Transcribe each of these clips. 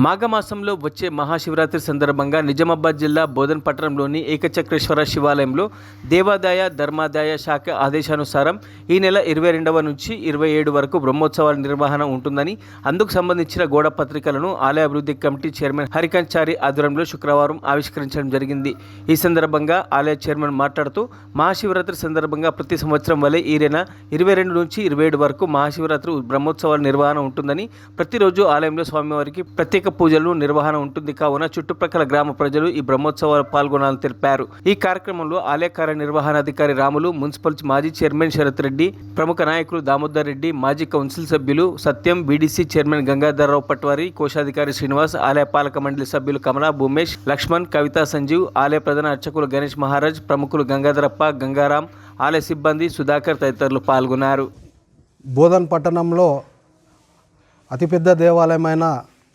మాఘమాసంలో వచ్చే మహాశివరాత్రి సందర్భంగా నిజామాబాద్ జిల్లా బోధన్ పట్టణంలోని ఏకచక్రేశ్వర శివాలయంలో దేవాదాయ ధర్మాదాయ శాఖ ఆదేశానుసారం ఈ నెల 22 నుంచి 27 వరకు బ్రహ్మోత్సవాల నిర్వహణ ఉంటుందని, అందుకు సంబంధించిన గోడ పత్రికలను ఆలయ అభివృద్ధి కమిటీ చైర్మన్ హరికాంచారి ఆధ్వర్యంలో శుక్రవారం ఆవిష్కరించడం జరిగింది. ఈ సందర్భంగా ఆలయ చైర్మన్ మాట్లాడుతూ, మహాశివరాత్రి సందర్భంగా ప్రతి సంవత్సరం వలె ఈ నెల 22 నుంచి 27 వరకు మహాశివరాత్రి బ్రహ్మోత్సవాల నిర్వహణ ఉంటుందని, ప్రతిరోజు ఆలయంలో స్వామివారికి ప్రత్యేక పూజలు నిర్వహణ ఉంటుంది. కావున చుట్టుప్రక్కల గ్రామ ప్రజలు ఈ బ్రహ్మోత్సవాలు పాల్గొనాలని తెలిపారు. ఈ కార్యక్రమంలో ఆలయ కార్యనిర్వహణాధికారి రాములు, మున్సిపల్ మాజీ చైర్మన్ శరత్ రెడ్డి, ప్రముఖ నాయకులు దామోదర్ రెడ్డి, మాజీ కౌన్సిల్ సభ్యులు సత్యం, బీడీసీ చైర్మన్ గంగాధర్రావు పట్వారి, కోశాధికారి శ్రీనివాస్, ఆలయ పాలక మండలి సభ్యులు కమల, భూమేష్, లక్ష్మణ్, కవితా, సంజీవ్, ఆలయ ప్రధాన అర్చకులు గణేష్ మహారాజ్, ప్రముఖులు గంగాధరప్ప, గంగారాం, ఆలయ సిబ్బంది సుధాకర్ తదితరులు పాల్గొన్నారు. బోధన్ పట్టణంలో అతిపెద్ద దేవాలయమైన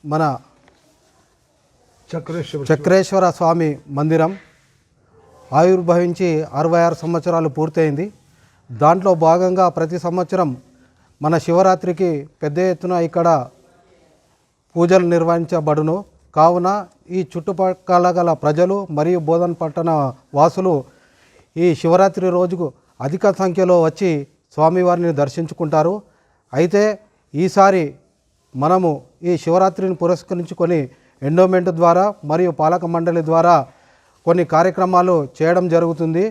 మన చక్రేశ్వర స్వామి మందిరం ఆవిర్భవించి 66 సంవత్సరాలు పూర్తయింది. దాంట్లో భాగంగా ప్రతి సంవత్సరం మన శివరాత్రికి పెద్ద ఎత్తున ఇక్కడ పూజలు నిర్వహించబడును. కావున ఈ చుట్టుపక్కల గల ప్రజలు మరియు బోధన్ పట్టణ వాసులు ఈ శివరాత్రి రోజుకు అధిక సంఖ్యలో వచ్చి స్వామివారిని దర్శించుకుంటారు. అయితే ఈసారి మనము ఈ శివరాత్రిని పురస్కరించుకొని ఎండోమెంట్ ద్వారా మరియు పాలక మండలి ద్వారా కొన్ని కార్యక్రమాలు చేయడం జరుగుతుంది.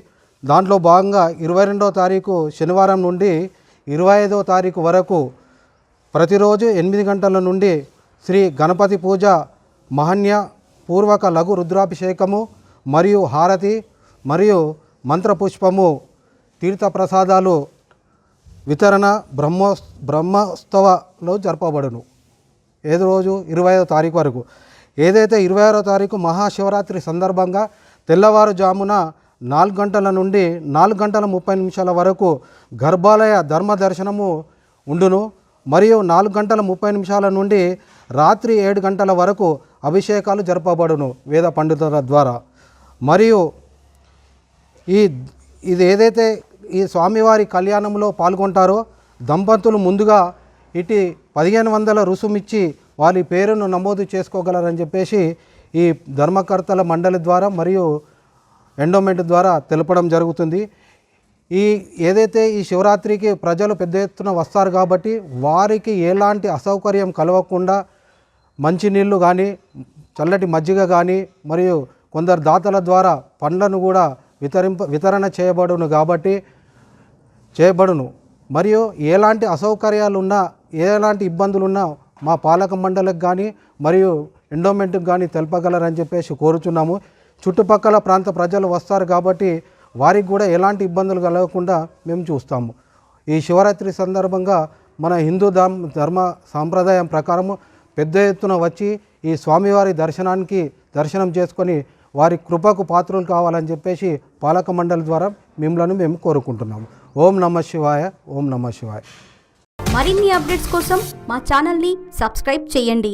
దాంట్లో భాగంగా 22వ తారీఖు శనివారం నుండి 25వ తారీఖు వరకు ప్రతిరోజు 8 గంటల నుండి శ్రీ గణపతి పూజ, మహన్య పూర్వక లఘు రుద్రాభిషేకము మరియు హారతి మరియు మంత్రపుష్పము, తీర్థప్రసాదాలు వితరణ బ్రహ్మోత్సవాలు జరపబడును. ఏది రోజు 25వ తారీఖు వరకు. ఏదైతే 26వ తారీఖు మహాశివరాత్రి సందర్భంగా తెల్లవారుజామున 4 గంటల నుండి 4 గంటల 30 నిమిషాల వరకు గర్భాలయ ధర్మ దర్శనము ఉండును. మరియు 4 గంటల 30 నిమిషాల నుండి రాత్రి 7 గంటల వరకు అభిషేకాలు జరపబడును వేద పండితుల ద్వారా. మరియు ఇది ఏదైతే ఈ స్వామివారి కళ్యాణంలో పాల్గొంటారో దంపతులు ముందుగా ఇటు 1500 రుసుమిచ్చి వారి పేరును నమోదు చేసుకోగలరని చెప్పేసి ఈ ధర్మకర్తల మండలి ద్వారా మరియు ఎండోమెంట్ ద్వారా తెలపడం జరుగుతుంది. ఏదైతే ఈ శివరాత్రికి ప్రజలు పెద్ద ఎత్తున వస్తారు కాబట్టి వారికి ఎలాంటి అసౌకర్యం కలగకుండా మంచినీళ్ళు కానీ, చల్లటి మజ్జిగ కానీ మరియు కొందరు దాతల ద్వారా పండ్లను కూడా వితరణ చేయబడును. మరియు ఎలాంటి అసౌకర్యాలు ఉన్నా, ఎలాంటి ఇబ్బందులున్నా మా పాలక మండలికి కానీ మరియు ఎండోమెంట్కి కానీ తెలపగలరని చెప్పేసి కోరుచున్నాము. చుట్టుపక్కల ప్రాంత ప్రజలు వస్తారు కాబట్టి వారికి కూడా ఎలాంటి ఇబ్బందులు కలగకుండా మేము చూస్తాము. ఈ శివరాత్రి సందర్భంగా మన హిందూ ధర్మ సాంప్రదాయం ప్రకారము పెద్ద ఎత్తున వచ్చి ఈ స్వామివారి దర్శనం చేసుకొని వారి కృపకు పాత్రలు కావాలని చెప్పేసి పాలక మండలి ద్వారా మేము కోరుకుంటున్నాము. ఓం నమః శివాయ, ఓం నమః శివాయ. మరిన్ని అప్డేట్స్ కోసం మా ఛానల్ని సబ్స్క్రైబ్ చేయండి.